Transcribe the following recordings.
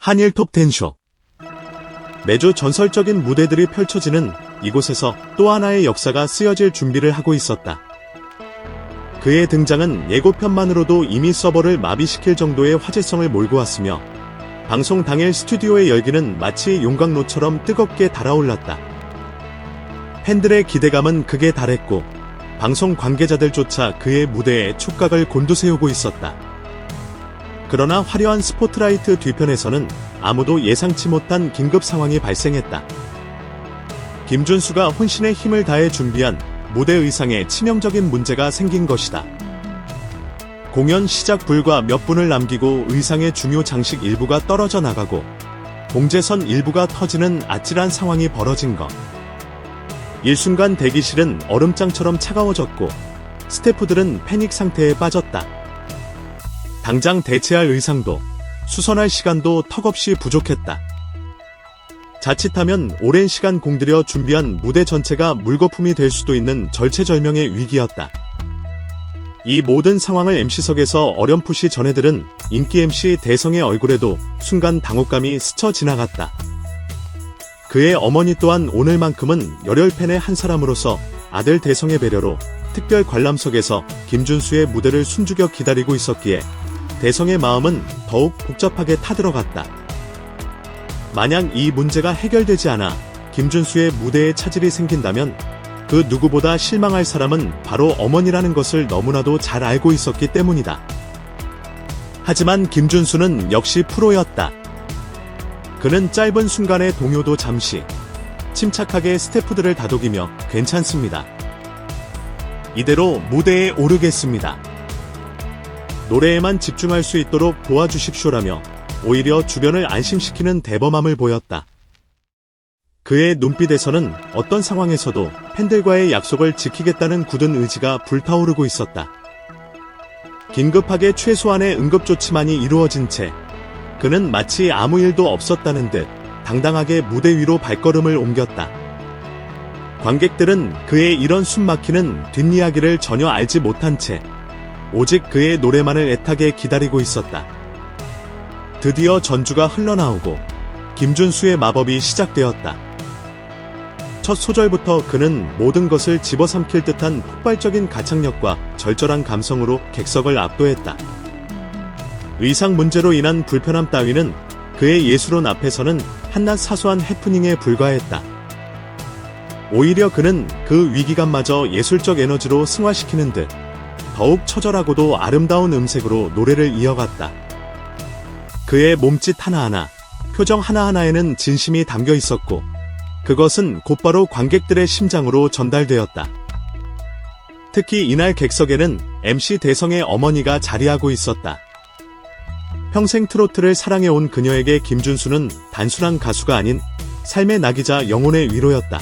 한일 톱10쇼. 매주 전설적인 무대들이 펼쳐지는 이곳에서 또 하나의 역사가 쓰여질 준비를 하고 있었다. 그의 등장은 예고편만으로도 이미 서버를 마비시킬 정도의 화제성을 몰고 왔으며 방송 당일 스튜디오의 열기는 마치 용광로처럼 뜨겁게 달아올랐다. 팬들의 기대감은 극에 달했고 방송 관계자들조차 그의 무대에 촉각을 곤두세우고 있었다. 그러나 화려한 스포트라이트 뒤편에서는 아무도 예상치 못한 긴급 상황이 발생했다. 김준수가 혼신의 힘을 다해 준비한 무대 의상에 치명적인 문제가 생긴 것이다. 공연 시작 불과 몇 분을 남기고 의상의 중요 장식 일부가 떨어져 나가고 봉제선 일부가 터지는 아찔한 상황이 벌어진 것. 일순간 대기실은 얼음장처럼 차가워졌고 스태프들은 패닉 상태에 빠졌다. 당장 대체할 의상도 수선할 시간도 턱없이 부족했다. 자칫하면 오랜 시간 공들여 준비한 무대 전체가 물거품이 될 수도 있는 절체절명의 위기였다. 이 모든 상황을 MC석에서 어렴풋이 전해들은 인기 MC 대성의 얼굴에도 순간 당혹감이 스쳐 지나갔다. 그의 어머니 또한 오늘만큼은 열혈 팬의 한 사람으로서 아들 대성의 배려로 특별 관람석에서 김준수의 무대를 숨죽여 기다리고 있었기에 대성의 마음은 더욱 복잡하게 타들어갔다. 만약 이 문제가 해결되지 않아 김준수의 무대에 차질이 생긴다면 그 누구보다 실망할 사람은 바로 어머니라는 것을 너무나도 잘 알고 있었기 때문이다. 하지만 김준수는 역시 프로였다. 그는 짧은 순간의 동요도 잠시 침착하게 스태프들을 다독이며 괜찮습니다. 이대로 무대에 오르겠습니다. 노래에만 집중할 수 있도록 도와주십시오라며 오히려 주변을 안심시키는 대범함을 보였다. 그의 눈빛에서는 어떤 상황에서도 팬들과의 약속을 지키겠다는 굳은 의지가 불타오르고 있었다. 긴급하게 최소한의 응급조치만이 이루어진 채 그는 마치 아무 일도 없었다는 듯 당당하게 무대 위로 발걸음을 옮겼다. 관객들은 그의 이런 숨막히는 뒷이야기를 전혀 알지 못한 채 오직 그의 노래만을 애타게 기다리고 있었다. 드디어 전주가 흘러나오고 김준수의 마법이 시작되었다. 첫 소절부터 그는 모든 것을 집어삼킬 듯한 폭발적인 가창력과 절절한 감성으로 객석을 압도했다. 의상 문제로 인한 불편함 따위는 그의 예술혼 앞에서는 한낱 사소한 해프닝에 불과했다. 오히려 그는 그 위기감마저 예술적 에너지로 승화시키는 듯 더욱 처절하고도 아름다운 음색으로 노래를 이어갔다. 그의 몸짓 하나하나, 표정 하나하나에는 진심이 담겨 있었고 그것은 곧바로 관객들의 심장으로 전달되었다. 특히 이날 객석에는 MC 대성의 어머니가 자리하고 있었다. 평생 트로트를 사랑해온 그녀에게 김준수는 단순한 가수가 아닌 삶의 낙이자 영혼의 위로였다.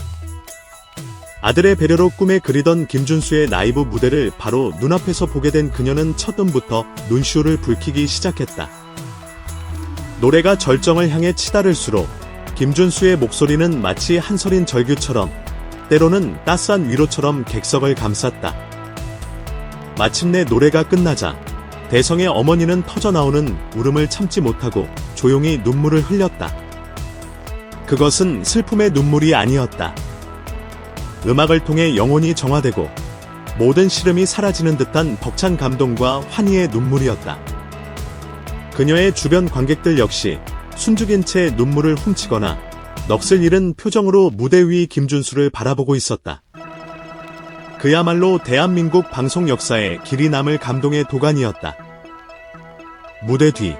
아들의 배려로 꿈에 그리던 김준수의 라이브 무대를 바로 눈앞에서 보게 된 그녀는 첫 음부터 눈시울을 붉히기 시작했다. 노래가 절정을 향해 치달을수록 김준수의 목소리는 마치 한서린 절규처럼 때로는 따스한 위로처럼 객석을 감쌌다. 마침내 노래가 끝나자 대성의 어머니는 터져나오는 울음을 참지 못하고 조용히 눈물을 흘렸다. 그것은 슬픔의 눈물이 아니었다. 음악을 통해 영혼이 정화되고 모든 시름이 사라지는 듯한 벅찬 감동과 환희의 눈물이었다. 그녀의 주변 관객들 역시 숨죽인 채 눈물을 훔치거나 넋을 잃은 표정으로 무대 위 김준수를 바라보고 있었다. 그야말로 대한민국 방송 역사에 길이 남을 감동의 도가니였다. 무대 뒤,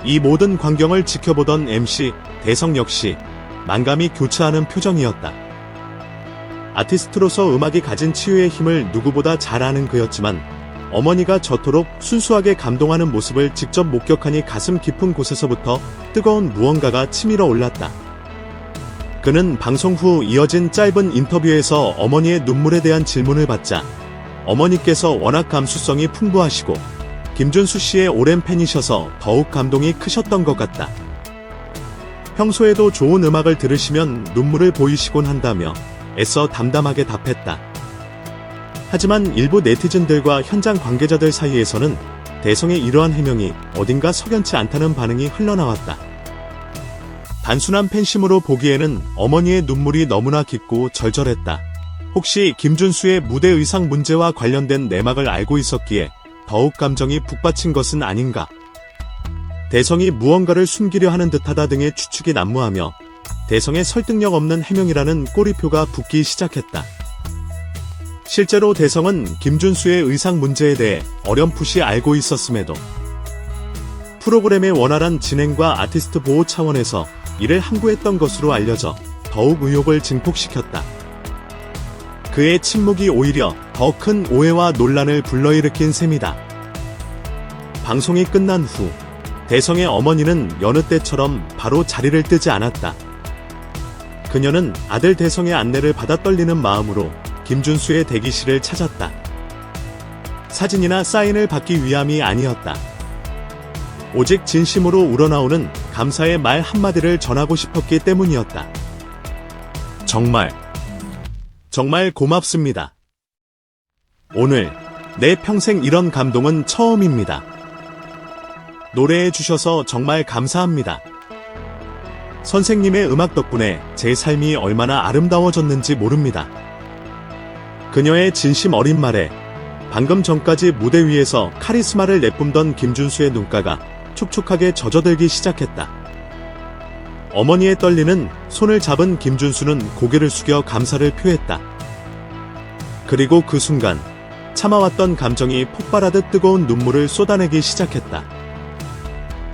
이 모든 광경을 지켜보던 MC 대성 역시 만감이 교차하는 표정이었다. 아티스트로서 음악이 가진 치유의 힘을 누구보다 잘 아는 그였지만 어머니가 저토록 순수하게 감동하는 모습을 직접 목격하니 가슴 깊은 곳에서부터 뜨거운 무언가가 치밀어 올랐다. 그는 방송 후 이어진 짧은 인터뷰에서 어머니의 눈물에 대한 질문을 받자 어머니께서 워낙 감수성이 풍부하시고 김준수 씨의 오랜 팬이셔서 더욱 감동이 크셨던 것 같다. 평소에도 좋은 음악을 들으시면 눈물을 보이시곤 한다며 애써 담담하게 답했다. 하지만 일부 네티즌들과 현장 관계자들 사이에서는 대성의 이러한 해명이 어딘가 석연치 않다는 반응이 흘러나왔다. 단순한 팬심으로 보기에는 어머니의 눈물이 너무나 깊고 절절했다. 혹시 김준수의 무대 의상 문제와 관련된 내막을 알고 있었기에 더욱 감정이 북받친 것은 아닌가. 대성이 무언가를 숨기려 하는 듯하다 등의 추측이 난무하며 대성의 설득력 없는 해명이라는 꼬리표가 붙기 시작했다. 실제로 대성은 김준수의 의상 문제에 대해 어렴풋이 알고 있었음에도 프로그램의 원활한 진행과 아티스트 보호 차원에서 이를 함구했던 것으로 알려져 더욱 의혹을 증폭시켰다. 그의 침묵이 오히려 더 큰 오해와 논란을 불러일으킨 셈이다. 방송이 끝난 후 대성의 어머니는 여느 때처럼 바로 자리를 뜨지 않았다. 그녀는 아들 대성의 안내를 받아 떨리는 마음으로 김준수의 대기실을 찾았다. 사진이나 사인을 받기 위함이 아니었다. 오직 진심으로 우러나오는 감사의 말 한마디를 전하고 싶었기 때문이었다. 정말 고맙습니다. 오늘 내 평생 이런 감동은 처음입니다. 노래해 주셔서 정말 감사합니다. 선생님의 음악 덕분에 제 삶이 얼마나 아름다워졌는지 모릅니다. 그녀의 진심 어린 말에 방금 전까지 무대 위에서 카리스마를 내뿜던 김준수의 눈가가 촉촉하게 젖어들기 시작했다. 어머니의 떨리는 손을 잡은 김준수는 고개를 숙여 감사를 표했다. 그리고 그 순간 참아왔던 감정이 폭발하듯 뜨거운 눈물을 쏟아내기 시작했다.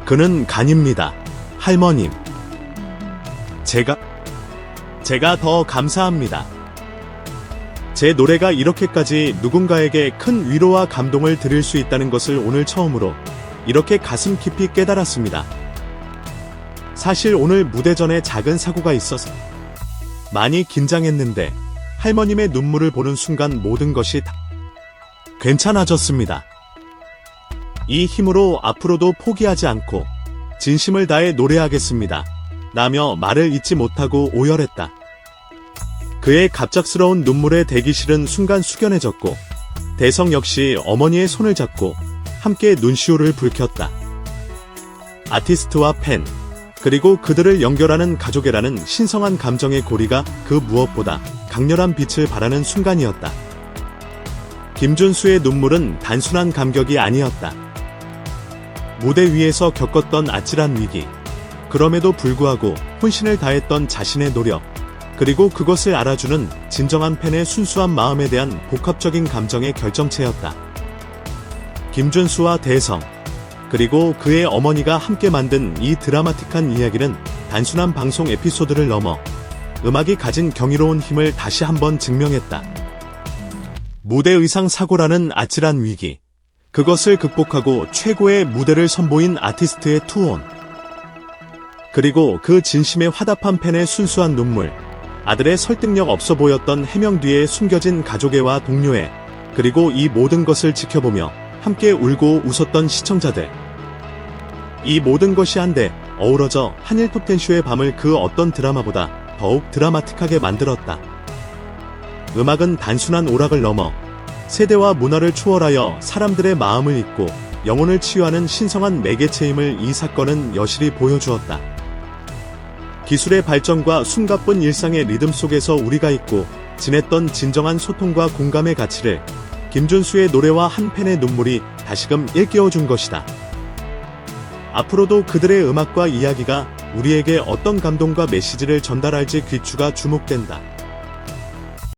그는 간입니다, 할머님. 제가 더 감사합니다. 제 노래가 이렇게까지 누군가에게 큰 위로와 감동을 드릴 수 있다는 것을 오늘 처음으로 이렇게 가슴 깊이 깨달았습니다. 사실 오늘 무대 전에 작은 사고가 있어서 많이 긴장했는데 할머님의 눈물을 보는 순간 모든 것이 다 괜찮아졌습니다. 이 힘으로 앞으로도 포기하지 않고 진심을 다해 노래하겠습니다. 라며 말을 잇지 못하고 오열했다. 그의 갑작스러운 눈물에 대기실은 순간 숙연해졌고 대성 역시 어머니의 손을 잡고 함께 눈시울을 붉혔다. 아티스트와 팬, 그리고 그들을 연결하는 가족이라는 신성한 감정의 고리가 그 무엇보다 강렬한 빛을 발하는 순간이었다. 김준수의 눈물은 단순한 감격이 아니었다. 무대 위에서 겪었던 아찔한 위기, 그럼에도 불구하고 혼신을 다했던 자신의 노력, 그리고 그것을 알아주는 진정한 팬의 순수한 마음에 대한 복합적인 감정의 결정체였다. 김준수와 대성, 그리고 그의 어머니가 함께 만든 이 드라마틱한 이야기는 단순한 방송 에피소드를 넘어 음악이 가진 경이로운 힘을 다시 한번 증명했다. 무대 의상 사고라는 아찔한 위기, 그것을 극복하고 최고의 무대를 선보인 아티스트의 투혼, 그리고 그 진심에 화답한 팬의 순수한 눈물, 아들의 설득력 없어 보였던 해명 뒤에 숨겨진 가족애와 동료애, 그리고 이 모든 것을 지켜보며 함께 울고 웃었던 시청자들. 이 모든 것이 한데 어우러져 한일 톱텐쇼의 밤을 그 어떤 드라마보다 더욱 드라마틱하게 만들었다. 음악은 단순한 오락을 넘어 세대와 문화를 초월하여 사람들의 마음을 잇고 영혼을 치유하는 신성한 매개체임을 이 사건은 여실히 보여주었다. 기술의 발전과 숨가쁜 일상의 리듬 속에서 우리가 잊고 지냈던 진정한 소통과 공감의 가치를 김준수의 노래와 한 팬의 눈물이 다시금 일깨워준 것이다. 앞으로도 그들의 음악과 이야기가 우리에게 어떤 감동과 메시지를 전달할지 귀추가 주목된다.